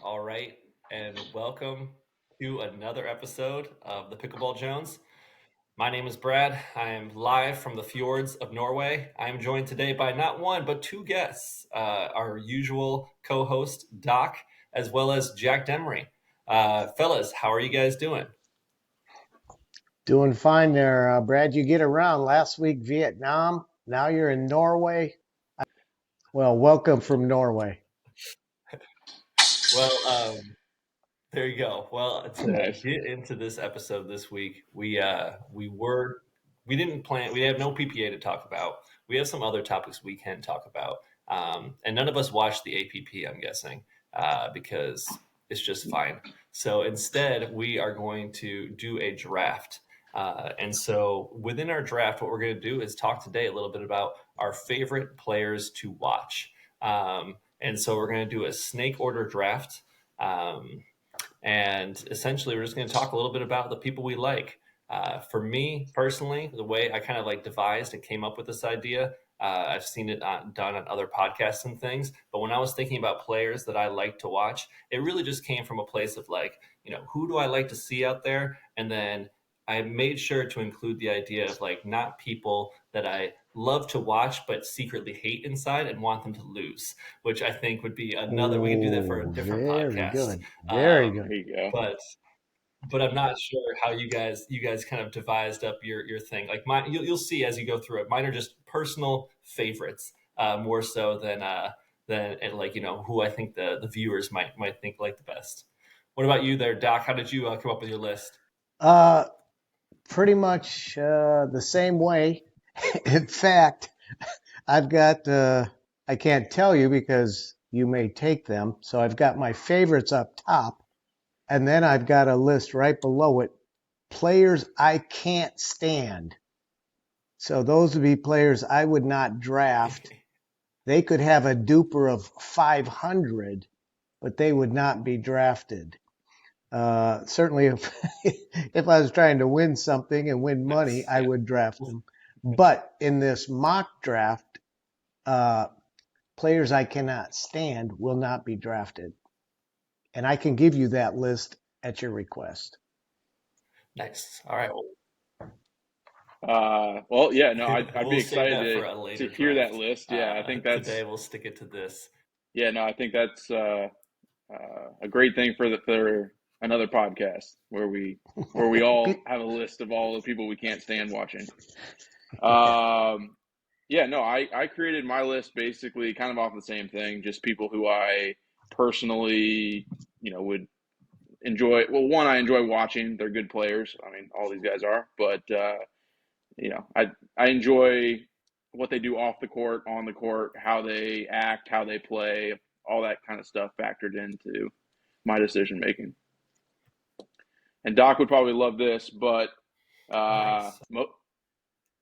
All right, and welcome to another episode of the Pickleball Jones. My name is Brad. I am live from the fjords of Norway. I am joined today by not one, but two guests, our usual co-host, Doc, as well as Jack Demery. Fellas, how are you guys doing? Doing fine there, Brad. You get around. Last week, Vietnam. Now you're in Norway. Well, welcome from Norway. Well, there you go. Well, to Nice. get into this episode this week, we didn't plan. We have no PPA to talk about. We have some other topics we can talk about, and none of us watched the APP. I'm guessing because it's just fine. So instead, we are going to do a draft. And so within our draft, what we're going to do is talk today a little bit about our favorite players to watch. And so we're going to do a snake order draft. And essentially, we're just going to talk a little bit about the people we like. For me personally, the way I kind of like devised and came up with this idea, I've seen it done on other podcasts and things. But when I was thinking about players that I like to watch, it really just came from a place of like, who do I like to see out there? And then I made sure to include the idea of like not people that I love to watch but secretly hate inside and want them to lose, which I think would be another. We can do that for a different Very podcast. good. Very Um, good. There you go. but I'm not sure how you guys kind of devised up your thing. Like mine, you'll see as you go through it. Mine are just personal favorites, more so than and like who I think the viewers might think like the best. What about you there, Doc? How did you come up with your list? Uh, Pretty much the same way. In fact, I've got, I can't tell you because you may take them. So I've got my favorites up top, and then I've got a list right below it. Players I can't stand. So those would be players I would not draft. They could have a duper of 500, but they would not be drafted. Certainly, if I was trying to win something and win money, I would draft them. But in this mock draft, players I cannot stand will not be drafted. And I can give you that list at your request. Nice. All right. Well, yeah, no, I'd We'll be save that excited for a later to hear that draft. list. Yeah, I think that's Today we'll stick it to this. yeah, no, I think that's a great thing for another podcast where we all have a list of all the people we can't stand watching. Yeah, no, I created my list basically kind of off the same thing, just people who I personally, would enjoy. Well, one, I enjoy watching. They're good players. I mean, all these guys are, but I enjoy what they do off the court, on the court, how they act, how they play, all that kind of stuff factored into my decision making. And Doc would probably love this, but Nice.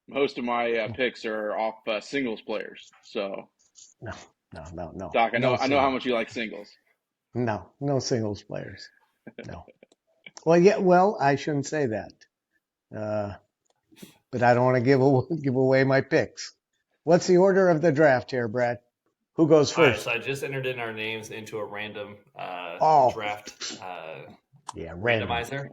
most of my picks are off singles players. So No. Doc, I know singles. how much you like singles. No singles players. No. Well, I shouldn't say that. But I don't want to give away my picks. What's the order of the draft here, Brad? Who goes All right, first? so I just entered in our names into a random draft Yeah, random. randomizer.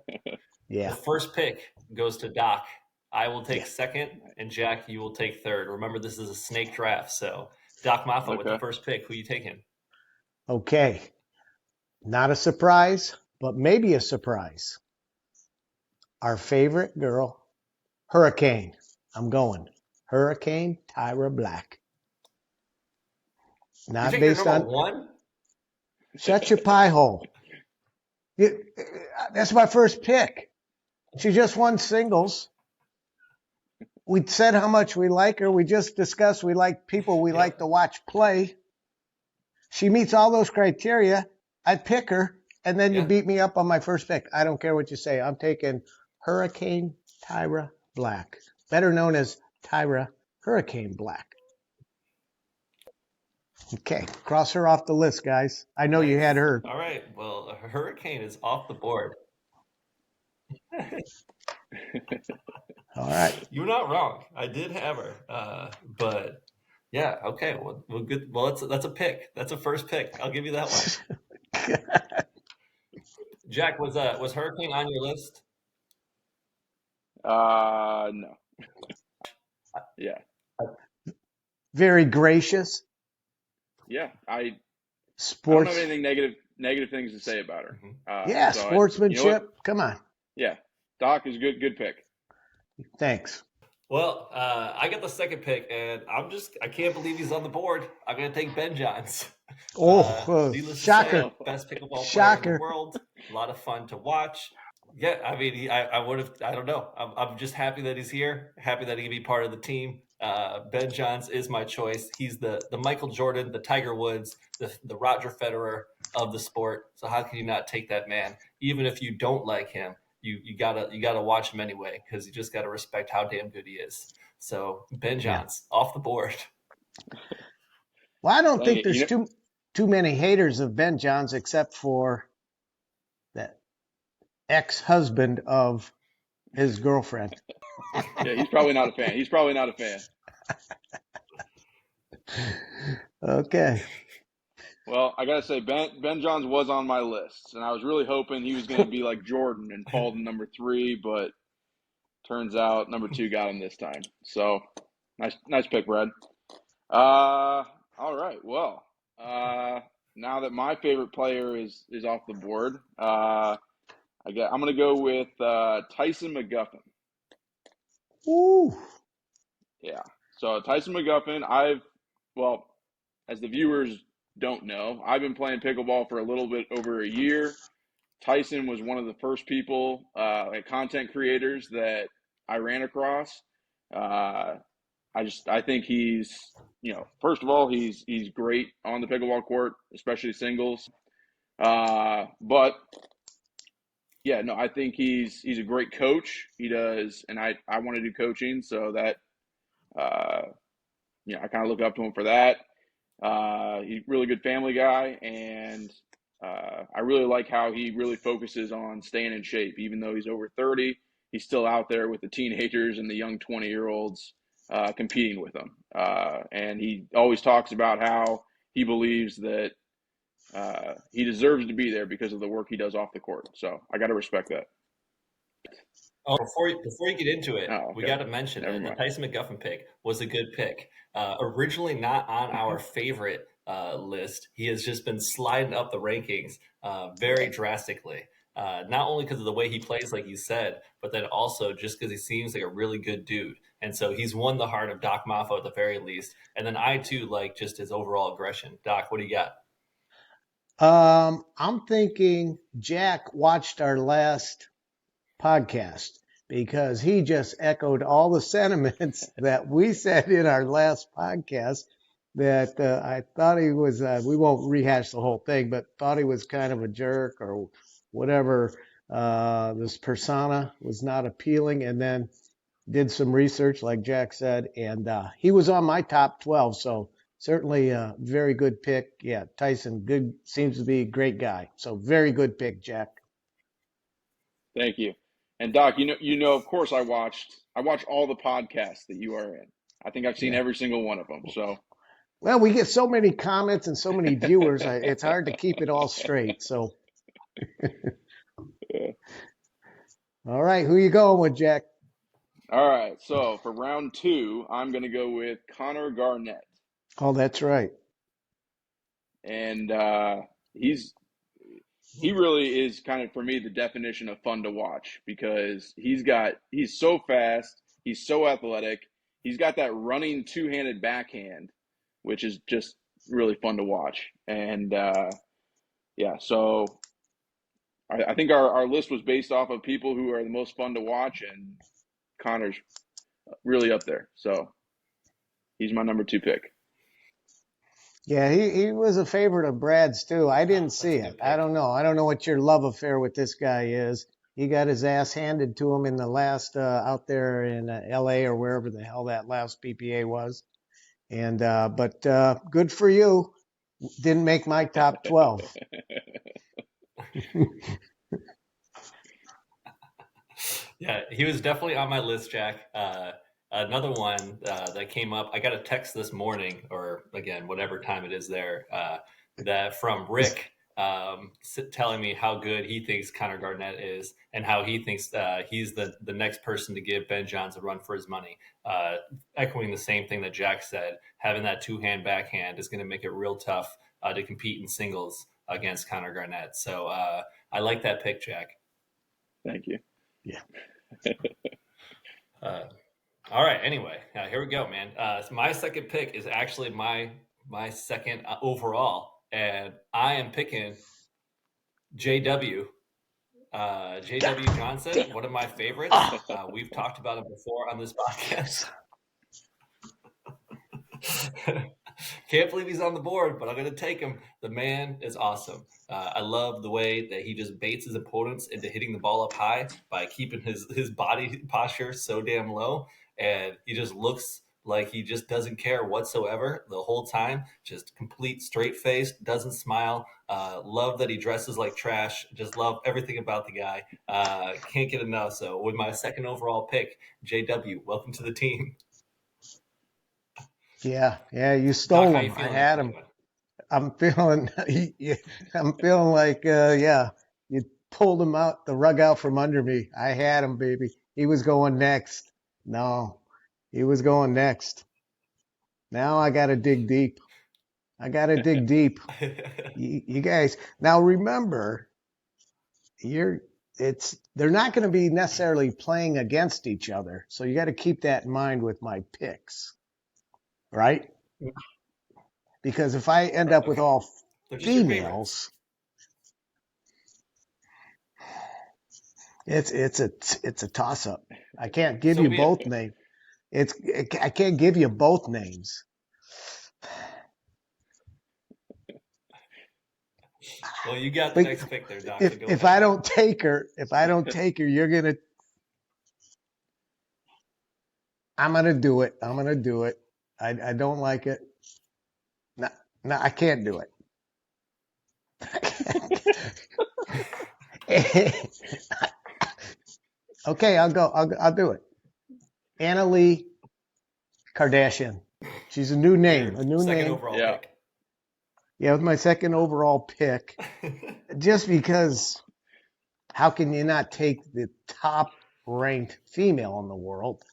Yeah. The first pick goes to Doc. I will take second, and Jack, you will take third. Remember, this is a snake draft, so Doc Maffa with the first pick. Who you taking? Okay. Not a surprise, but maybe a surprise. Our favorite girl, Hurricane. I'm going. Hurricane Tyra Black. Not you based on one. Shut your pie hole. That's my first pick. She just won singles. We said how much we like her. We just discussed we like people we like to watch play. She meets all those criteria. I'd pick her, and then you beat me up on my first pick. I don't care what you say. I'm taking Hurricane Tyra Black, better known as Tyra Hurricane Black. Okay, cross her off the list, guys. I know you had her. All right, well, Hurricane is off the board. All right. You're not wrong. I did have her, but yeah, okay. Well, good. Well, that's a pick. That's a first pick. I'll give you that one. Jack, was Hurricane on your list? No. Yeah. Very gracious. Yeah. I don't Sports. have anything negative things to say about her. Yeah, so sportsmanship. you know what? Come on. Yeah. Doc is a good pick. Thanks. Well, I got the second pick, and I can't believe he's on the board. I'm going to take Ben Johns. Needless shocker. to say, best pickleball player in Shocker. the world. A lot of fun to watch. Yeah, I mean, I would have, I don't know. I'm just happy that he's here, happy that he can be part of the team. Ben Johns is my choice. He's the Michael Jordan, the Tiger Woods, the Roger Federer of the sport. So how can you not take that man? Even if you don't like him, you gotta watch him anyway, because you just gotta respect how damn good he is. So Ben Johns off the board. Well, I don't think there's too many haters of Ben Johns except for that ex-husband of his girlfriend. Yeah, he's probably not a fan. Okay. Well, I gotta say, Ben Johns was on my list, and I was really hoping he was going to be like Jordan and fall to number 3, but turns out number 2 got him this time. So nice pick, Brad. All right. Well, now that my favorite player is off the board, I'm going to go with Tyson McGuffin. Ooh. Yeah. So Tyson McGuffin, as the viewers don't know, I've been playing pickleball for a little bit over a year. Tyson was one of the first people, content creators that I ran across. I think he's, first of all, he's great on the pickleball court, especially singles. But yeah, no, I think he's a great coach. He does, and I want to do coaching, so that I kind of look up to him for that. He's a really good family guy, and I really like how he really focuses on staying in shape. Even though he's over 30, he's still out there with the teenagers and the young 20-year-olds competing with them. And he always talks about how he believes that he deserves to be there because of the work he does off the court. So I got to respect that. Oh, before you get into it, okay. We got to mention that the Tyson McGuffin pick was a good pick. Originally not on our favorite list, he has just been sliding up the rankings very drastically. Not only because of the way he plays, like you said, but then also just because he seems like a really good dude. And so he's won the heart of Doc Maffo at the very least. And then I too like just his overall aggression. Doc, what do you got? I'm thinking Jack watched our last podcast because he just echoed all the sentiments that we said in our last podcast that I thought he was, we won't rehash the whole thing, but thought he was kind of a jerk or whatever. This persona was not appealing, and then did some research, like Jack said, and he was on my top 12. So certainly a very good pick. Yeah, Tyson, good, seems to be a great guy. So very good pick, Jack. Thank you. And Doc, of course, I watch all the podcasts that you are in. I think I've seen every single one of them. So, well, we get so many comments and so many viewers, it's hard to keep it all straight. So, all right, who you going with, Jack? All right, so for round 2, I'm going to go with Connor Garnett. Oh, that's right. And he really is kind of, for me, the definition of fun to watch because he's so fast, he's so athletic, he's got that running two-handed backhand, which is just really fun to watch. And so I think our list was based off of people who are the most fun to watch, and Connor's really up there. So he's my number 2 pick. Yeah, he was a favorite of Brad's too. I didn't see it. I don't know. I don't know what your love affair with this guy is. He got his ass handed to him in the last out there in LA or wherever the hell that last PPA was. And but good for you. Didn't make my top 12. Yeah, he was definitely on my list, Jack. Another one that came up, I got a text this morning, or again, whatever time it is there, that from Rick. telling me how good he thinks Connor Garnett is and how he thinks he's the next person to give Ben Johns a run for his money. Echoing the same thing that Jack said, having that two-hand backhand is going to make it real tough to compete in singles against Connor Garnett. So I like that pick, Jack. Thank you. Yeah. All right. Anyway, here we go, man. So my second pick is actually my second overall, and I am picking JW. JW Johnson, one of my favorites. We've talked about him before on this podcast. Can't believe he's on the board, but I'm going to take him. The man is awesome. I love the way that he just baits his opponents into hitting the ball up high by keeping his body posture so damn low. And he just looks like he just doesn't care whatsoever the whole time. Just complete straight face, doesn't smile. Love that he dresses like trash. Just love everything about the guy. Can't get enough. So with my second overall pick, JW, welcome to the team. Yeah, you stole Doc, him. I had him. I'm feeling like, you pulled him out, the rug out from under me. I had him, baby. He was going next. No, he was going next. Now I got to dig deep. You guys, now remember, they're not going to be necessarily playing against each other. So you got to keep that in mind with my picks, right? Because if I end up with all females, it's a toss up. I can't give you both names. I can't give you both names. Well, you got the next pick there, Doc. If I don't take her, you're gonna. I'm gonna do it. I don't like it. No, I can't do it. Okay, I'll go. I'll do it. Leigh Kardashian. She's a new name. Second overall pick. Yeah, with my second overall pick. Just because, how can you not take the top ranked female in the world?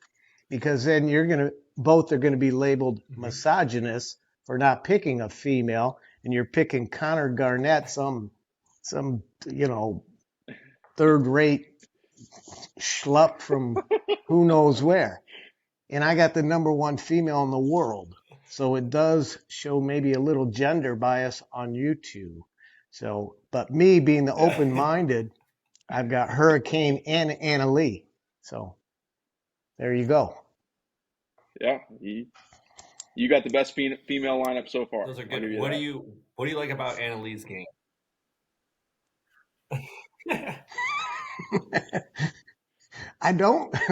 Because then both are gonna be labeled misogynist for not picking a female, and you're picking Connor Garnett, some third-rate schlup from who knows where. And I got the number one female in the world. So it does show maybe a little gender bias on you two. So, but me being the open-minded, I've got Hurricane and Leigh. So there you go. Yeah, you got the best female lineup so far. Those are good. What do you like about Lee's game?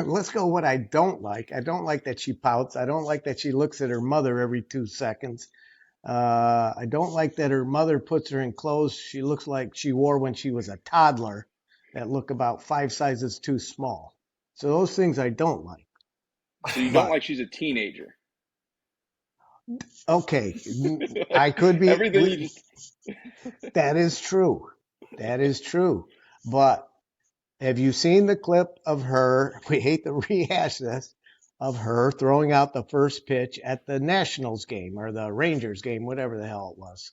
Let's go what I don't like. I don't like that she pouts. I don't like that she looks at her mother every 2 seconds. I don't like that her mother puts her in clothes she looks like she wore when she was a toddler that look about 5 sizes too small. So those things I don't like. So you don't like she's a teenager? Okay, I could be. Everything you just... That is true. But have you seen the clip of her? We hate to rehash this, of her throwing out the first pitch at the Nationals game or the Rangers game, whatever the hell it was.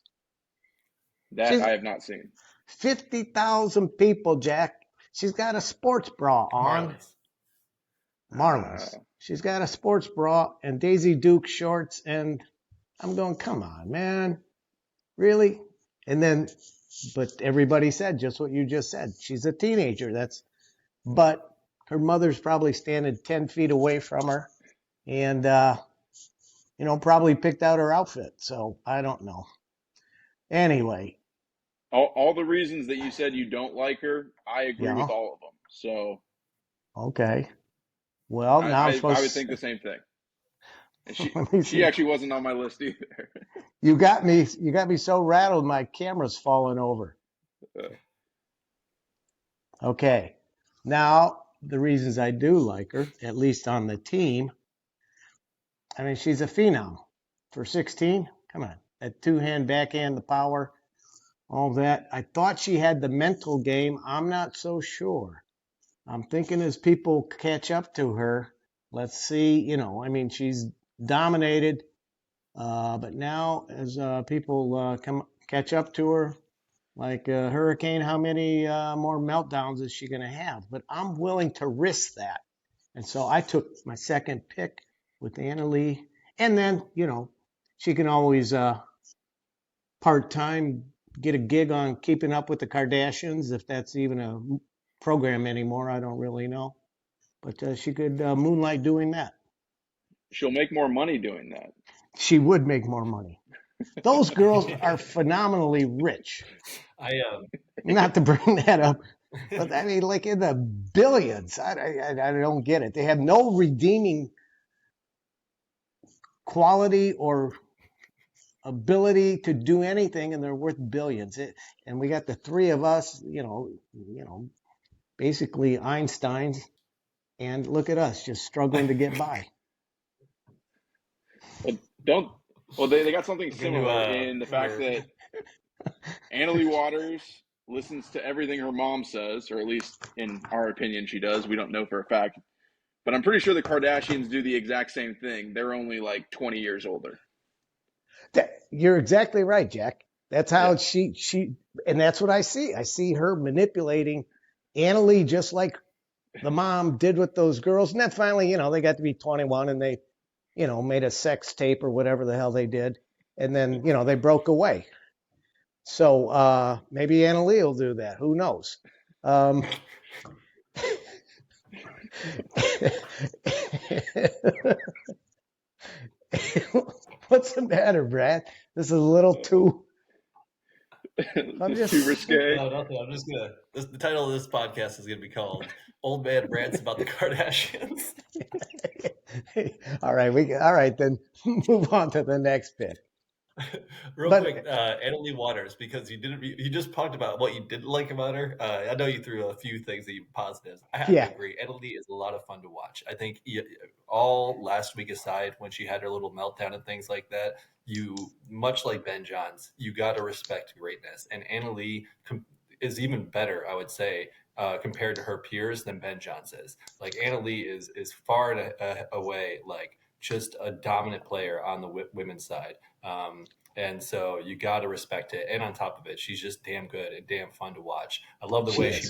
That I have not seen. 50,000 people, Jack. She's got a sports bra on. Marlins. She's got a sports bra and Daisy Duke shorts, and I'm going, come on, man. Really? And then, but everybody said just what you just said. She's a teenager. But her mother's probably standing 10 feet away from her and, probably picked out her outfit. So I don't know. Anyway. All the reasons that you said you don't like her, I agree with all of them. So. Okay. Well, now I would think the same thing. And she actually wasn't on my list either. You got me so rattled my camera's falling over. Okay. Now, the reasons I do like her, at least on the team, I mean, she's a phenom for 16. Come on. That two-hand backhand, the power. all that. I thought she had the mental game. I'm not so sure. I'm thinking as people catch up to her, let's see, I mean, she's dominated, but now as people catch up to her, like Hurricane, how many more meltdowns is she going to have? But I'm willing to risk that. And so I took my second pick with Anna Leigh. And then, she can always part-time get a gig on Keeping Up with the Kardashians, if that's even a program anymore. I don't really know. But she could moonlight doing that. She'll make more money doing that. She would make more money. Those girls are phenomenally rich. Not to bring that up, but I mean, like in the billions. I don't get it. They have no redeeming quality or ability to do anything, and they're worth billions. And we got the three of us, basically Einsteins, and look at us just struggling to get by. Well, they got something similar in the fact that Anna Leigh Waters listens to everything her mom says, or at least in our opinion she does. We don't know for a fact. But I'm pretty sure the Kardashians do the exact same thing. They're only like 20 years older. You're exactly right, Jack. That's how she and that's what I see. I see her manipulating Anna Leigh just like the mom did with those girls. And then finally, they got to be 21 and they, made a sex tape or whatever the hell they did. And then, they broke away. So maybe Anna Leigh will do that. Who knows? What's the matter, Brad? This is a little too. I'm just too risque. No, nothing. I'm just gonna. The title of this podcast is gonna be called "Old Man Rants About the Kardashians." All right, then move on to the next bit. Real quick, Anna Leigh Waters, because you just talked about what you didn't like about her. I know you threw a few things that you positives. I have to agree. Anna Leigh is a lot of fun to watch. I think all last week aside, when she had her little meltdown and things like that, much like Ben Johns, you got to respect greatness. And Anna Leigh is even better, I would say, compared to her peers than Ben Johns is. Like Anna Leigh is far and away like just a dominant player on the women's side. And so you got to respect it. And on top of it, she's just damn good and damn fun to watch. I love the way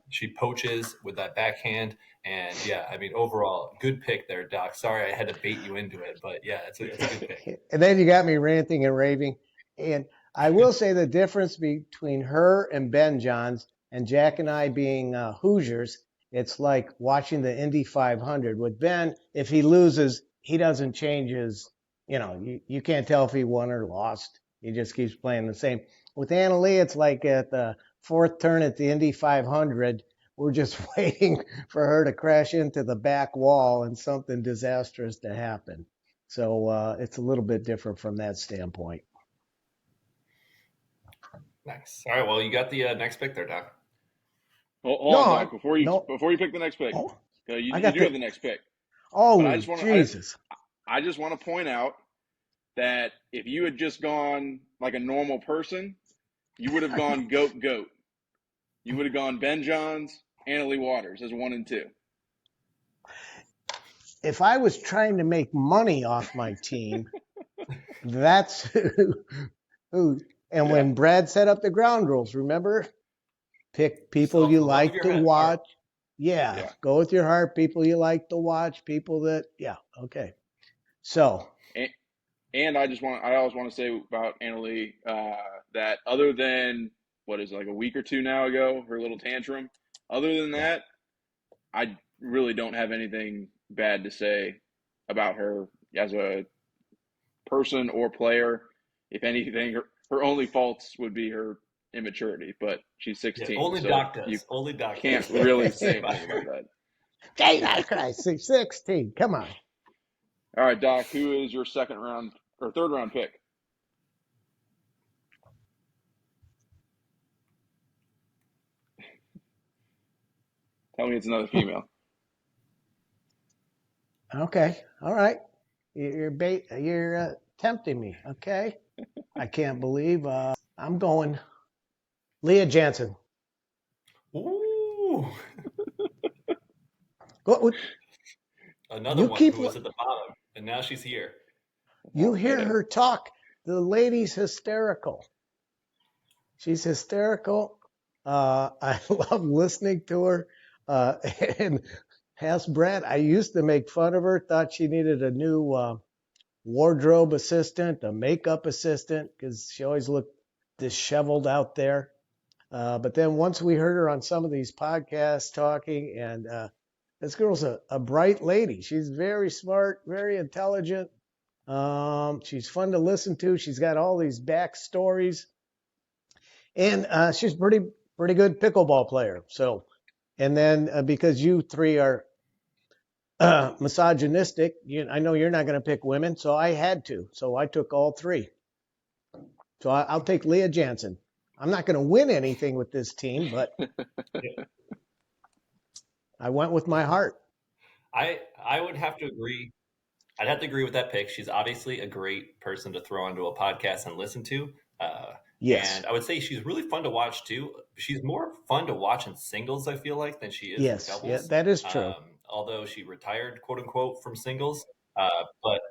she poaches with that backhand. And yeah, I mean, overall, good pick there, Doc. Sorry I had to bait you into it, but yeah, it's a good pick. And then you got me ranting and raving. And I will say the difference between her and Ben Johns and Jack and I being Hoosiers, it's like watching the Indy 500. With Ben, if he loses, he doesn't change his, you can't tell if he won or lost. He just keeps playing the same. With Anna Leigh, it's like at the fourth turn at the Indy 500, we're just waiting for her to crash into the back wall and something disastrous to happen. So it's a little bit different from that standpoint. Nice. All right. Well, you got the next pick there, Doc. Hold on, Doc. Before you pick the next pick, you do have the next pick. Oh, Jesus. I just want to point out that if you had just gone like a normal person, you would have gone goat. You would have gone Ben Johns, Anna Leigh Waters as 1 and 2. If I was trying to make money off my team, that's who. And when Brad set up the ground rules, remember? Pick people you like to watch. Yeah, go with your heart. People you like to watch. People that, okay. So. And I always want to say about Anna Leigh that other than, like a week or two now ago, her little tantrum, other than that, I really don't have anything bad to say about her as a person or player. If anything, her only faults would be her immaturity, but she's 16. Only Doc does. Only Doc can't really say anything about that. Jesus Christ, 16. Come on. All right, Doc, who is your third round pick? Tell me it's another female. Okay. All right. You're tempting me. Okay. I can't believe I'm going Leah Jansen. Ooh. Another one who was at the bottom, and now she's here. You hear her talk. The lady's hysterical. She's hysterical. I love listening to her. And ask Brad, I used to make fun of her, thought she needed a new wardrobe assistant, a makeup assistant, because she always looked disheveled out there. But then once we heard her on some of these podcasts talking, and this girl's a bright lady. She's very smart, very intelligent. She's fun to listen to. She's got all these backstories, and she's pretty good pickleball player. So, and then because you three are misogynistic, I know you're not going to pick women, so I had to. So I took all three. So I'll take Leah Jansen. I'm not going to win anything with this team, but I went with my heart. I would have to agree. I'd have to agree with that pick. She's obviously a great person to throw onto a podcast and listen to. Yes. And I would say she's really fun to watch too. She's more fun to watch in singles, I feel like, than she is in doubles. Yeah, that is true. Although she retired, quote unquote, from singles, but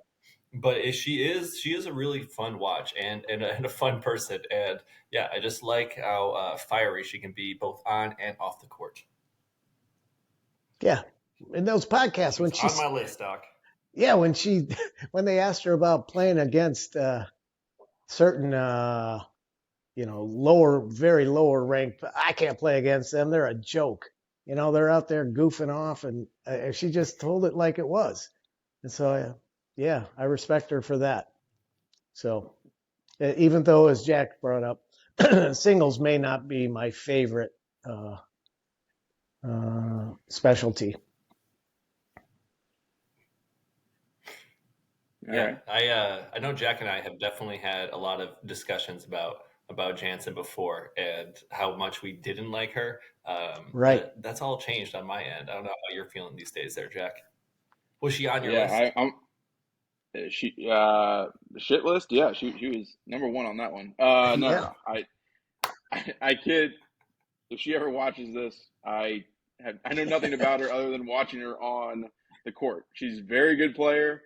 she is a really fun watch and a fun person. And yeah, I just like how fiery she can be both on and off the court. Yeah, in those podcasts when she's on my list, Doc. Yeah, when they asked her about playing against certain very lower ranked, I can't play against them. They're a joke. They're out there goofing off, and she just told it like it was. And so, yeah, I respect her for that. So, even though, as Jack brought up, singles may not be my favorite specialty. Yeah, I know Jack and I have definitely had a lot of discussions about Jansen before and how much we didn't like her. Right. That's all changed on my end. I don't know how you're feeling these days there, Jack. Was she on your list? The shit list? Yeah, she was number one on that one. No. I kid. If she ever watches this, I know nothing about her other than watching her on the court. She's a very good player.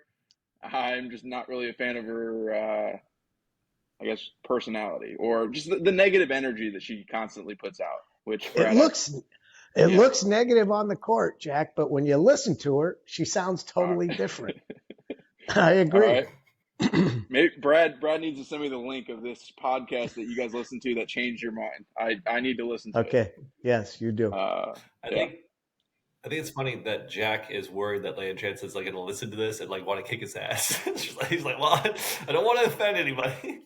I'm just not really a fan of her, I guess, personality or just the negative energy that she constantly puts out. Which it looks negative on the court, Jack, but when you listen to her, she sounds totally different. I agree. Maybe Brad needs to send me the link of this podcast that you guys listen to that changed your mind. I need to listen to it. Okay. Yes, you do. I think it's funny that Jack is worried that Leigh Jansen's going to listen to this and want to kick his ass. He's like, well, I don't want to offend anybody.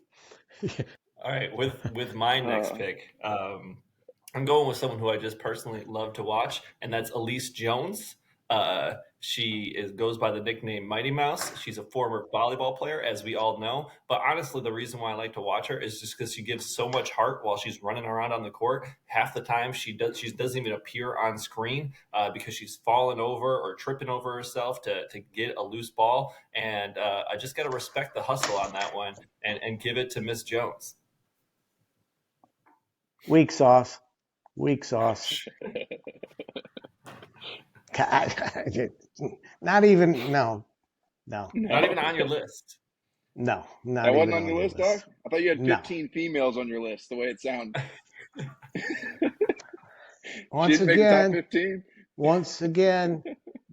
All right, with my next pick, I'm going with someone who I just personally love to watch, and that's Elise Jones. She goes by the nickname Mighty Mouse. She's a former volleyball player, as we all know. But honestly, the reason why I like to watch her is just because she gives so much heart while she's running around on the court. Half the time, she doesn't even appear on screen because she's falling over or tripping over herself to get a loose ball. And I just got to respect the hustle on that one and give it to Miss Jones. Weak sauce. Not even no. Not even on your list. No, not that even wasn't on your list, Doc? I thought you had 15 females on your list. The way it sounded. Once again,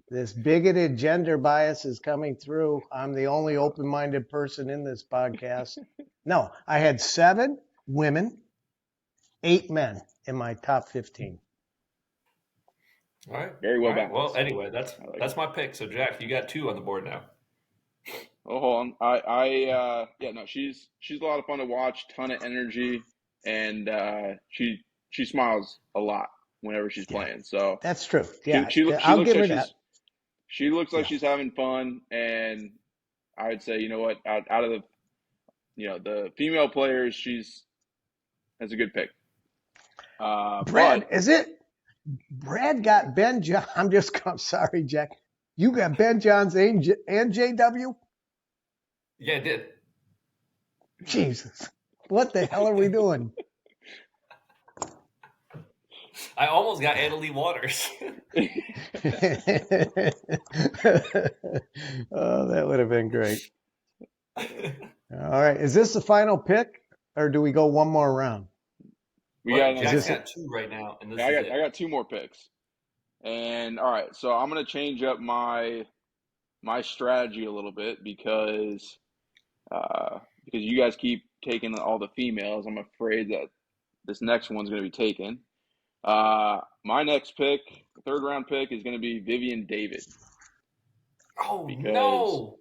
this bigoted gender bias is coming through. I'm the only open-minded person in this podcast. No, I had 7 women, 8 men in my top 15. All right. Very well balanced. Well, anyway, that's my pick. So, Jack, you got 2 on the board now. Oh, hold on. She's a lot of fun to watch. Ton of energy, and she smiles a lot whenever she's playing. So that's true. Yeah, I'll give her that. She looks like she's having fun, and I would say, you know what, out of the female players, that's a good pick. Brad, is it? Brad got Ben John. I'm sorry, Jack. You got Ben Johns and JW? Yeah, I did. Jesus. What the hell are we doing? I almost got Annalie Waters. Oh, that would have been great. All right. Is this the final pick, or do we go one more round? We got another. Jack's got 2 right now, and this is it. I got 2 more picks. And all right, so I'm gonna change up my strategy a little bit because you guys keep taking all the females. I'm afraid that this next one's gonna be taken. My next pick, 3rd round pick, is gonna be Vivian David. Oh no!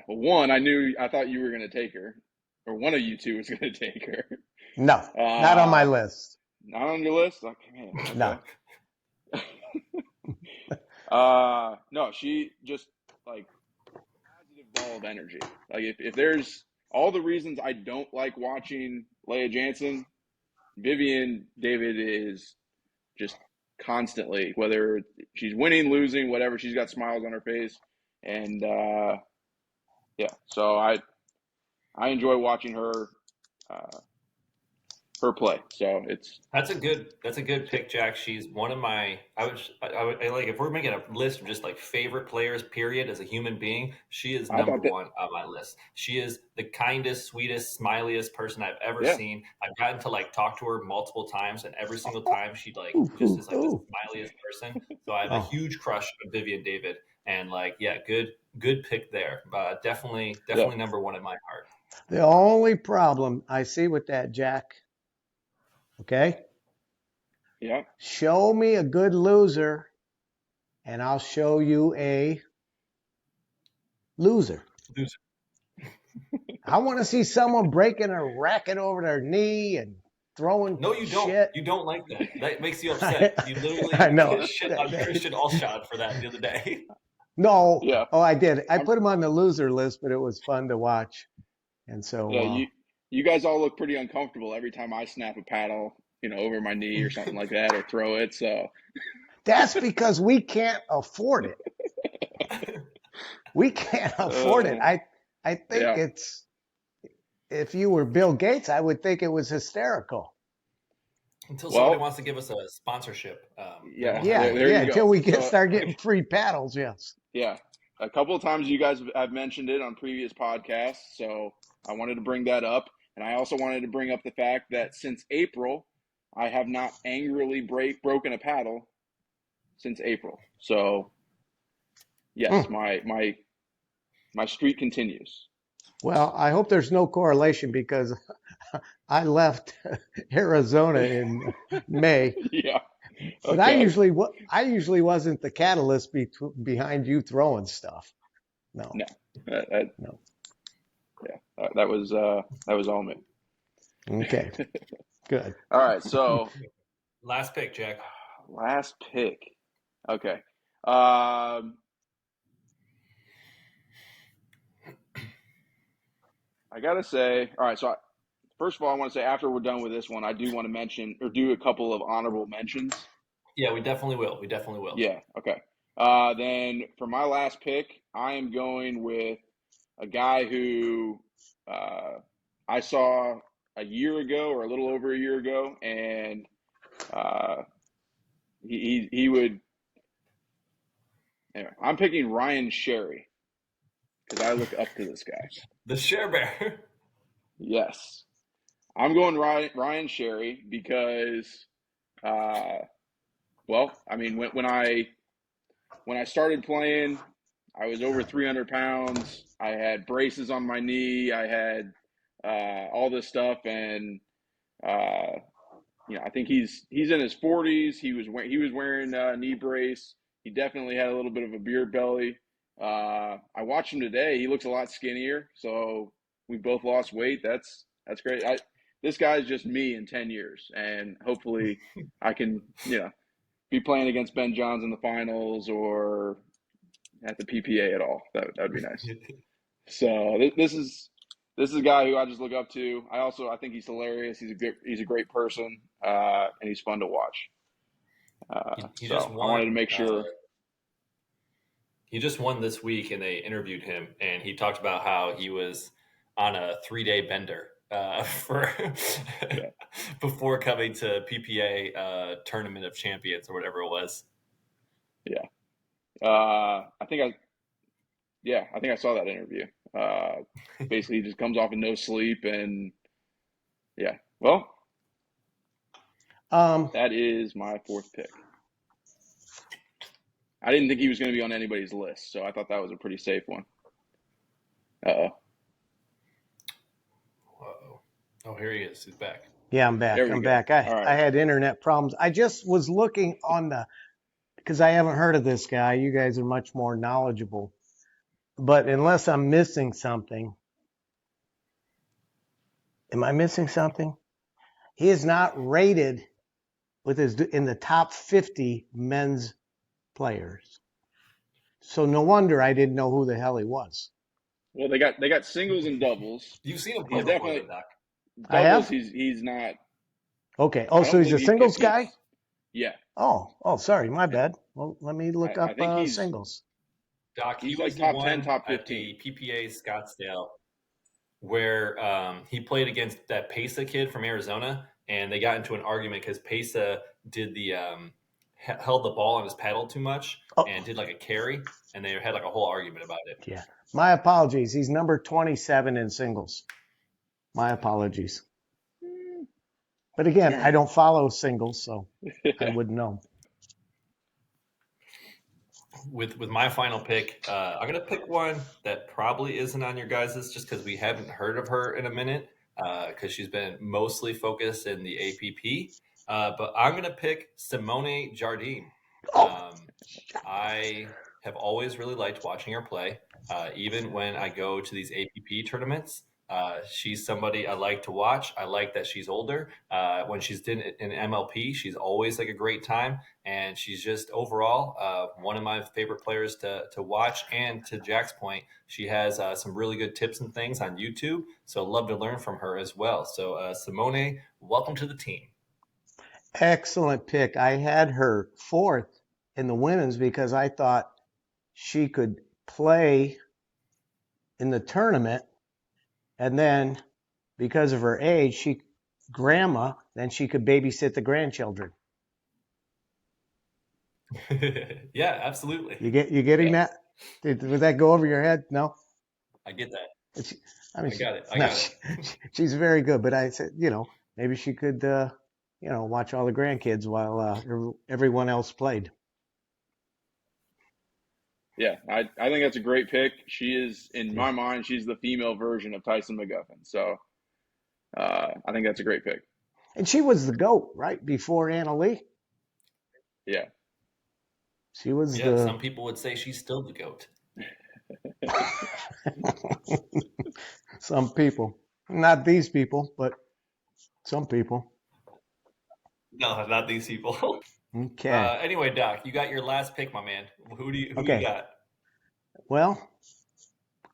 Well, I thought you were gonna take her, or one of you two was gonna take her. No, not on my list. Not on your list? Okay, man. Okay. No. No, she just like positive ball of energy. Like if there's all the reasons I don't like watching Leigh Jansen, Vivian David is just constantly, whether she's winning, losing, whatever, she's got smiles on her face. And so I enjoy watching her play. So that's a good pick, Jack. She's one of my I would like, if we're making a list of just like favorite players, period, as a human being, she is number one on my list. She is the kindest, sweetest, smiliest person I've ever seen. I've gotten to like talk to her multiple times, and every single time she like just is like the smiliest person. So I have a huge crush on Vivian David, and like good pick there. But definitely number one in my heart. The only problem I see with that, Jack. Okay? Yeah. Show me a good loser, and I'll show you a loser. I want to see someone breaking a racket over their knee and throwing No, you don't. shit. You don't like that. That makes you upset. You literally I know. shit on Christian Allshot for that the other day. No. Yeah. Oh, I did. I put him on the loser list, but it was fun to watch. And so you guys all look pretty uncomfortable every time I snap a paddle, over my knee or something like that, or throw it. So that's because we can't afford it. We can't afford it. I think it's, if you were Bill Gates, I would think it was hysterical. Until somebody wants to give us a sponsorship. Until we start getting free paddles, yes. Yeah. A couple of times you guys have mentioned it on previous podcasts, so I wanted to bring that up. And I also wanted to bring up the fact that since April, I have not angrily broken a paddle since April. So, yes, my streak continues. Well, I hope there's no correlation because I left Arizona in May. Yeah. But okay. I usually wasn't the catalyst behind you throwing stuff. No. No. Yeah, that was all me. Okay. Good. All right, so last pick, Jack. Last pick. Okay. I gotta say, all right. So first of all, I want to say after we're done with this one, I do want to mention or do a couple of honorable mentions. Yeah, we definitely will. Yeah. Okay. Then for my last pick, I am going with a guy who I saw a year ago or a little over a year ago, and he would. Anyway, I'm picking Ryan Sherry because I look up to this guy. The Share Bear. Yes, I'm going Ryan Sherry because, well, I mean, when I started playing, I was over 300 pounds. I had braces on my knee. I had all this stuff, and I think he's in his 40s. He was wearing a knee brace. He definitely had a little bit of a beard belly. I watched him today. He looks a lot skinnier. So we both lost weight. That's great. This guy's just me in 10 years, and hopefully I can be playing against Ben Johns in the finals or at the PPA at all. That'd be nice. So this is a guy who I just look up to. I think he's hilarious. He's a great person, and he's fun to watch. I wanted to make sure. He just won this week, and they interviewed him, and he talked about how he was on a 3-day bender for before coming to PPA Tournament of Champions or whatever it was. Yeah. I think I saw that interview. Basically, he just comes off of no sleep, and yeah. Well, that is my fourth pick. I didn't think he was going to be on anybody's list, so I thought that was a pretty safe one. Uh-oh. Whoa. Oh, here he is. He's back. Yeah, I'm back. I'm back. I had internet problems. I just was looking on because I haven't heard of this guy. You guys are much more knowledgeable. But unless I'm missing something, am I missing something? He is not rated in the top 50 men's players. So no wonder I didn't know who the hell he was. Well, they got singles and doubles. You've seen him play before, Doc. Doubles, I have? He's not. Okay. Oh, so he's a singles guy? Yeah. Oh, sorry. My bad. Well, let me look up singles. Doc, he was like top 10, top 15 at the PPA Scottsdale, where he played against that Pesa kid from Arizona, and they got into an argument because Pesa did the held the ball on his paddle too much and did like a carry, and they had like a whole argument about it. Yeah. My apologies. He's number 27 in singles. My apologies. But again, I don't follow singles, so I wouldn't know. With my final pick, I'm going to pick one that probably isn't on your guys's just because we haven't heard of her in a minute because she's been mostly focused in the APP. But I'm going to pick Simone Jardine. I have always really liked watching her play, even when I go to these APP tournaments. She's somebody I like to watch. I like that she's older. When she's in MLP, she's always like a great time. And she's just overall one of my favorite players to watch. And to Jack's point, she has some really good tips and things on YouTube. So I'd love to learn from her as well. So Simone, welcome to the team. Excellent pick. I had her fourth in the women's because I thought she could play in the tournament. And then because of her age, then she could babysit the grandchildren. Yeah, absolutely. You getting that? Would that go over your head? No? I get that. I got it. I got it. She's very good, but I said, maybe she could, watch all the grandkids while everyone else played. Yeah, I think that's a great pick. She is, in my mind, she's the female version of Tyson McGuffin. So I think that's a great pick. And she was the GOAT, right? Before Anna Leigh? Yeah. She was some people would say she's still the GOAT. Some people. Not these people, but some people. No, not these people. Okay. Anyway, Doc, you got your last pick, my man. Who you got? Well,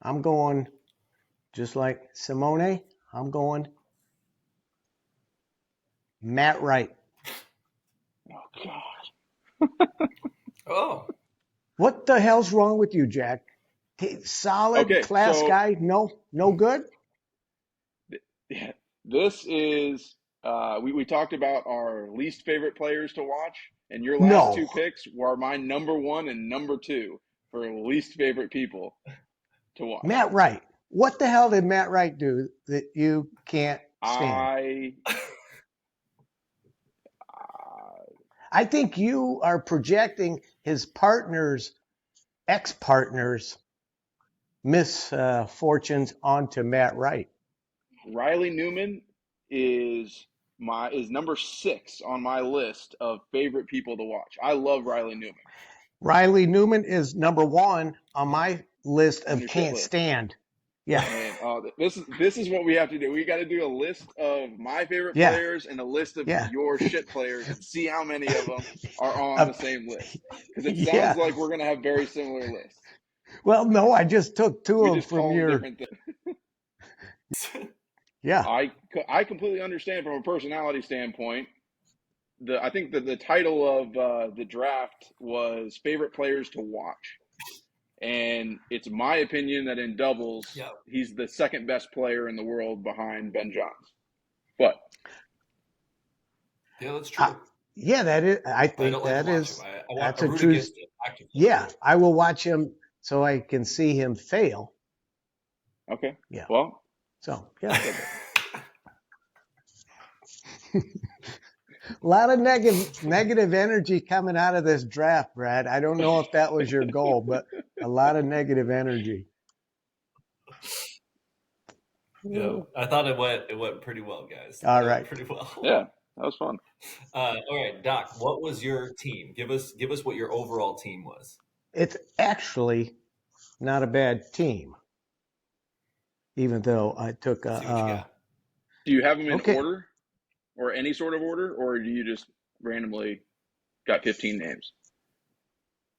I'm going just like Simone. I'm going Matt Wright. Oh, God. Oh. What the hell's wrong with you, Jack? Solid class guy? No good? Yeah. This is we talked about our least favorite players to watch, and your last two picks were my number one and number two for least favorite people to watch. Matt Wright. What the hell did Matt Wright do that you can't stand? I think you are projecting his ex-partners' misfortunes onto Matt Wright. Riley Newman is number 6 on my list of favorite people to watch. I love Riley Newman. Riley Newman is number 1 on my list of can't stand. Yeah. And, this is what we have to do. We got to do a list of my favorite players and a list of your shit players and see how many of them are on the same list. Because it sounds like we're going to have very similar lists. Well, no, I just took two of them from your. Yeah. I completely understand from a personality standpoint. I think that the title of the draft was favorite players to watch. And it's my opinion that in doubles, Yeah. he's the second best player in the world behind Ben Johns. But Yeah, that's true. Yeah, that is. I But I think don't like to that watch is. him. That's I a root true. against it actively. Yeah, I will watch him so I can see him fail. okay. Yeah. Well, So yeah. A lot of negative energy coming out of this draft, Brad. I don't know if that was your goal, but a lot of negative energy. Yeah, I thought it went pretty well, guys. All It went right. pretty well. yeah, that was fun. All right, Doc, what was your team? Give us what your overall team was. It's actually not a bad team, even though I took Let's see what you got. Do you have them in Okay. order or any sort of order, or do you just randomly got 15 names?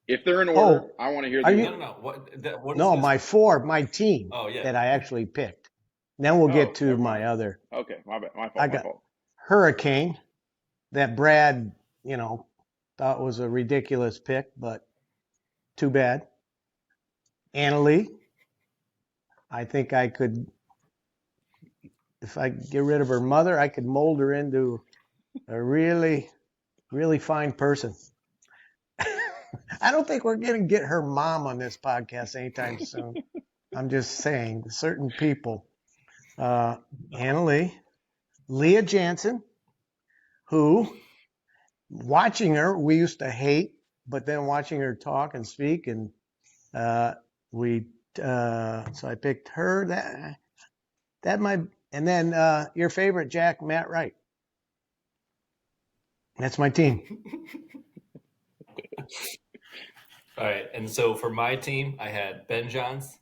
If they're in order, I want to hear the order. No. What is No, this? my team Oh, yeah. that I actually picked. Then we'll get to never my mind. other. Okay, my bad. My fault. I got Hurricane, that Brad, thought was a ridiculous pick, but too bad. Annalee, I think I could, if I get rid of her mother, I could mold her into a really, really fine person. I don't think we're going to get her mom on this podcast anytime soon. I'm just saying, certain people. Annalee, Leah Jansen, who, watching her, we used to hate, but then watching her talk and speak, and so I picked her. And then your favorite, Jack, Matt Wright. That's my team. All right, and so for my team, I had Ben Johns,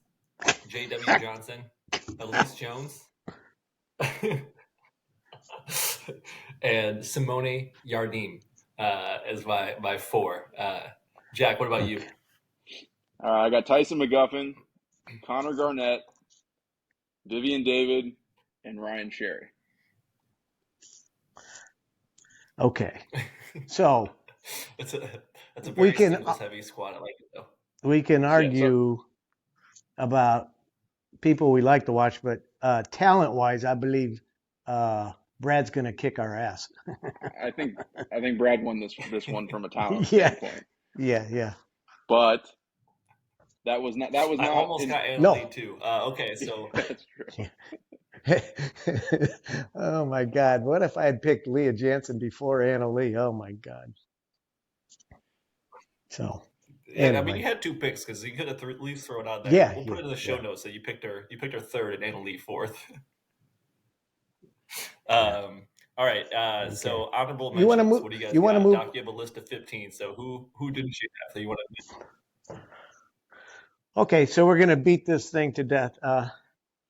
J.W. Johnson, Elise Jones, and Simone Yardim as my four. Jack, what about you? I got Tyson McGuffin, Connor Garnett, Vivian David, and Ryan Sherry. Okay, so that's a very singles heavy squad. I like it though. We can argue about people we like to watch, but talent wise, I believe Brad's going to kick our ass. I think Brad won this one from a talent standpoint. Yeah. But that was not. I almost got Annalee too. Okay, so that's true. Oh my God! What if I had picked Leah Jansen before Annalee? Oh my God! So. Yeah, anyway. I mean, you had two picks because you could have at least thrown out there. Yeah, we'll put it in the show notes that you picked her third and Annalee fourth. All right. Okay. So honorable mentions. What do you guys got? Doc, you have a list of 15. So who didn't you have that you want to? Okay, so we're gonna beat this thing to death.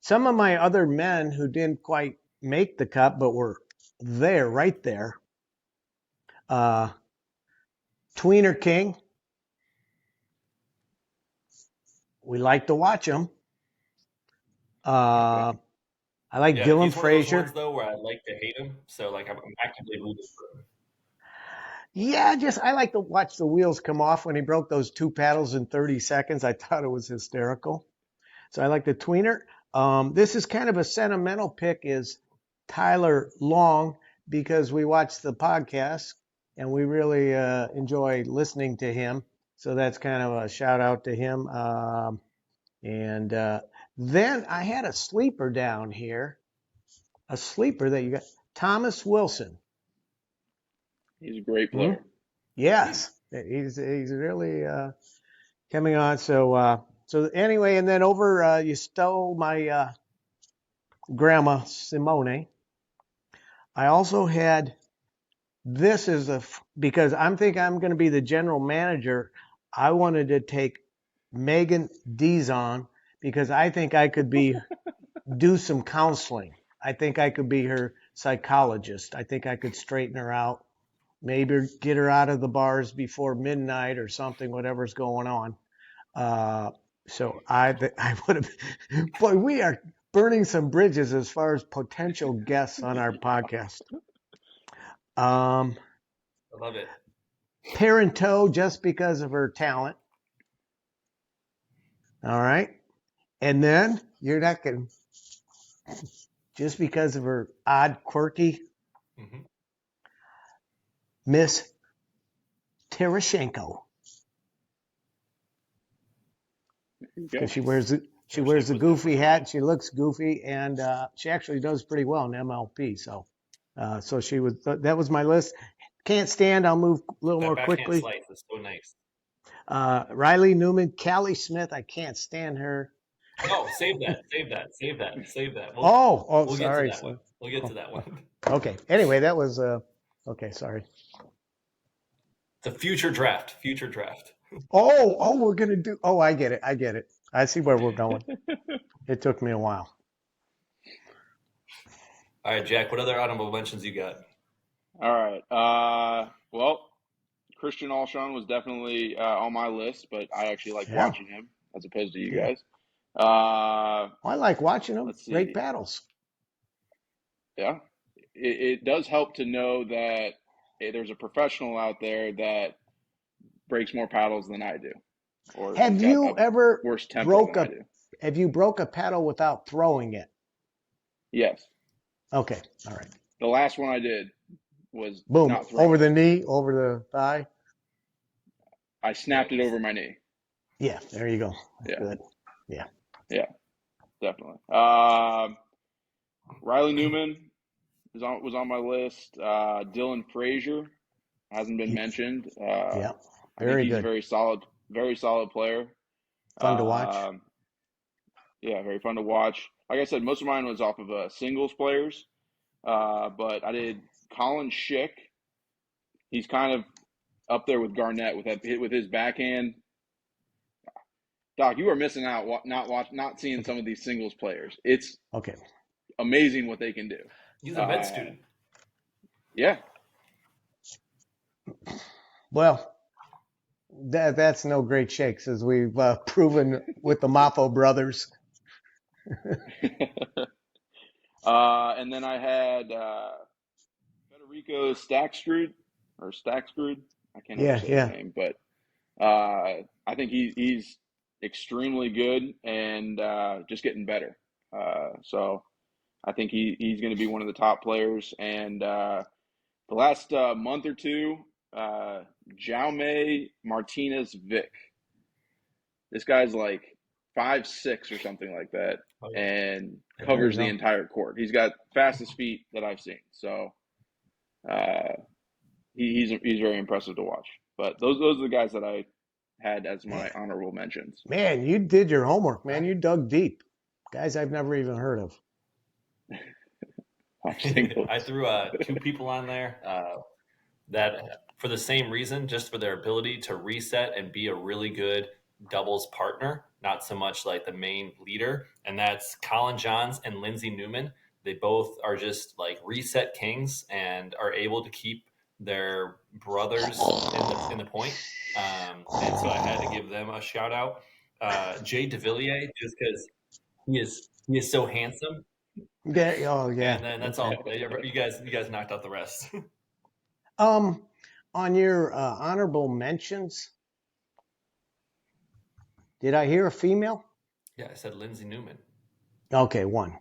Some of my other men who didn't quite make the cut but were there, right there. Tweener King. We like to watch him. I like Dylan Frazier. One of those ones, though, where I like to hate him, so like I'm actively rooting for him. Yeah, I like to watch the wheels come off when he broke those 2 paddles in 30 seconds. I thought it was hysterical. So I like the tweener. This is kind of a sentimental pick, is Tyler Long, because we watched the podcast and we really enjoy listening to him. So that's kind of a shout out to him. And then I had a sleeper down here, a sleeper that you got, Thomas Wilson. He's a great player. Mm-hmm. Yes, he's really coming on. So anyway, and then over you stole my grandma Simone. I also had, this is because I'm going to be the general manager. I wanted to take Megan Dizon because I think I could do some counseling. I think I could be her psychologist. I think I could straighten her out, maybe get her out of the bars before midnight or something, whatever's going on. So I would have, boy, we are burning some bridges as far as potential guests on our podcast. I love it. Parento, just because of her talent. All right. And then you're not going to, just because of her odd, quirky, Miss Terashenko. Because she wears the goofy hat. And she looks goofy, and she actually does pretty well in MLP. So, that was my list. Can't stand. I'll move a little more quickly. Slice is so nice. Riley Newman, Callie Smith. I can't stand her. Oh, save that. We'll sorry. Get to that one. We'll get to that one. Okay. Anyway, that was okay. Sorry. The future draft. Oh, we're gonna do. Oh, I get it. I see where we're going. It took me a while. All right, Jack. What other honorable mentions you got? All right. Well, Christian Alshon was definitely on my list, but I actually like watching him as opposed to you guys. I like watching him. Great battles. Yeah. It does help to know that there's a professional out there that breaks more paddles than I do. Or have you ever broke a paddle without throwing it? Yes. Okay. All right. The last one I did was boom, not throwing. Over the knee, over the thigh. I snapped it over my knee. Yeah, there you go. Yeah. Good. Yeah. Yeah, definitely. Riley Newman was on my list. Dylan Frazier hasn't been mentioned. Yeah, very good. Very solid player. Fun to watch. Yeah, very fun to watch. Like I said, most of mine was off of singles players, but I did Colin Schick. He's kind of up there with Garnett with his backhand. Doc, you are missing out not seeing some of these singles players. It's amazing what they can do. He's a med student. Yeah. Well, that's no great shakes, as we've proven with the Maffo brothers. And then I had Federico Staksrud. I can't remember his name, but I think he's extremely good and just getting better. So I think he's going to be one of the top players. And the last month or two, Jaume Martinez Vic. This guy's like 5'6" or something like that, and covers the entire court. He's got fastest feet that I've seen. So he's very impressive to watch. But those are the guys that I had as my honorable mentions. Man, you did your homework, man. You dug deep. Guys I've never even heard of. I threw 2 people on there that for the same reason, just for their ability to reset and be a really good doubles partner, not so much like the main leader. And that's Colin Johns and Lindsay Newman. They both are just like reset kings and are able to keep their brothers in the point. And so I had to give them a shout out. Jay DeVilliers, just because he is so handsome. Yeah. Oh, yeah. And then that's all. You guys knocked out the rest. On your honorable mentions, did I hear a female? Yeah, I said Lindsay Newman. Okay, one.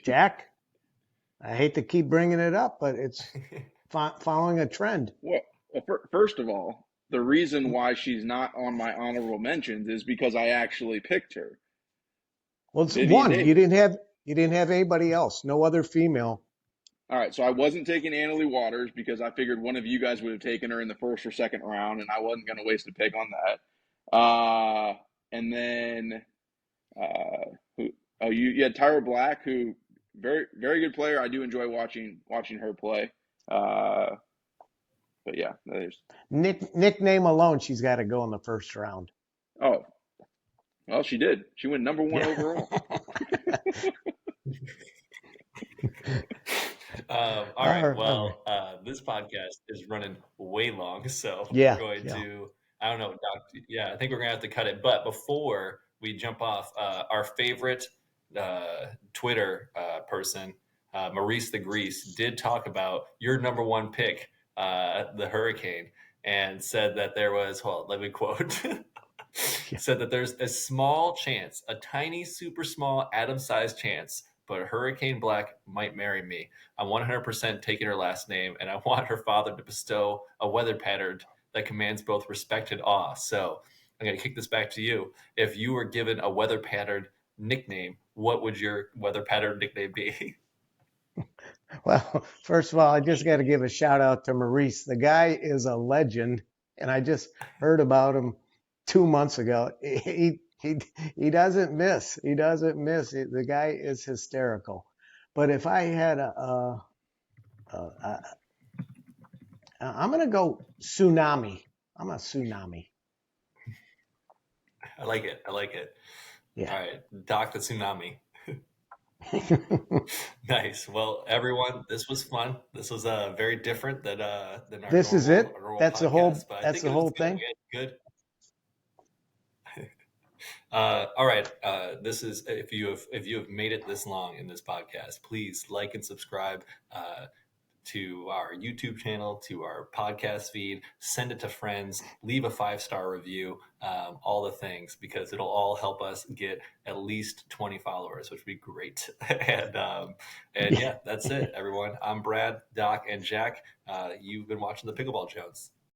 Jack, I hate to keep bringing it up, but it's following a trend. Well, first of all, the reason why she's not on my honorable mentions is because I actually picked her. Well, it's one. You didn't have anybody else. No other female. All right, so I wasn't taking Annalie Waters because I figured one of you guys would have taken her in the first or second round, and I wasn't going to waste a pick on that. And then you had Tyra Black, who very, very good player. I do enjoy watching her play. But yeah, there's nickname alone. She's got to go in the first round. Oh, well, she did. She went number 1 overall. All right. Well, this podcast is running way long, so we're going to. I don't know, Doc. Yeah, I think we're gonna have to cut it. But before we jump off, our favorite Twitter person, Maurice the Grease, did talk about your number 1 pick, the Hurricane, and said that there was. Well, let me quote. said that there's a small chance, a tiny, super small, atom-sized chance, but Hurricane Black might marry me. I'm 100% taking her last name, and I want her father to bestow a weather pattern that commands both respect and awe. So I'm going to kick this back to you. If you were given a weather pattern nickname, what would your weather pattern nickname be? Well, first of all, I just got to give a shout out to Maurice. The guy is a legend, and I just heard about him 2 months ago. He doesn't miss. He doesn't miss. The guy is hysterical. But if I had I'm gonna go tsunami. I'm a tsunami. I like it. I like it. Yeah. All right, Doc the Tsunami. Nice. Well, everyone, this was fun. This was very different than our This is it. normal That's the whole. podcast, but I That's think the it was whole good. thing. We had good. All right. This is if you have made it this long in this podcast, please like and subscribe to our YouTube channel, to our podcast feed. Send it to friends. Leave a 5-star review. All the things, because it'll all help us get at least 20 followers, which would be great. And yeah, that's it, everyone. I'm Brad, Doc, and Jack. You've been watching the Pickleball Jones.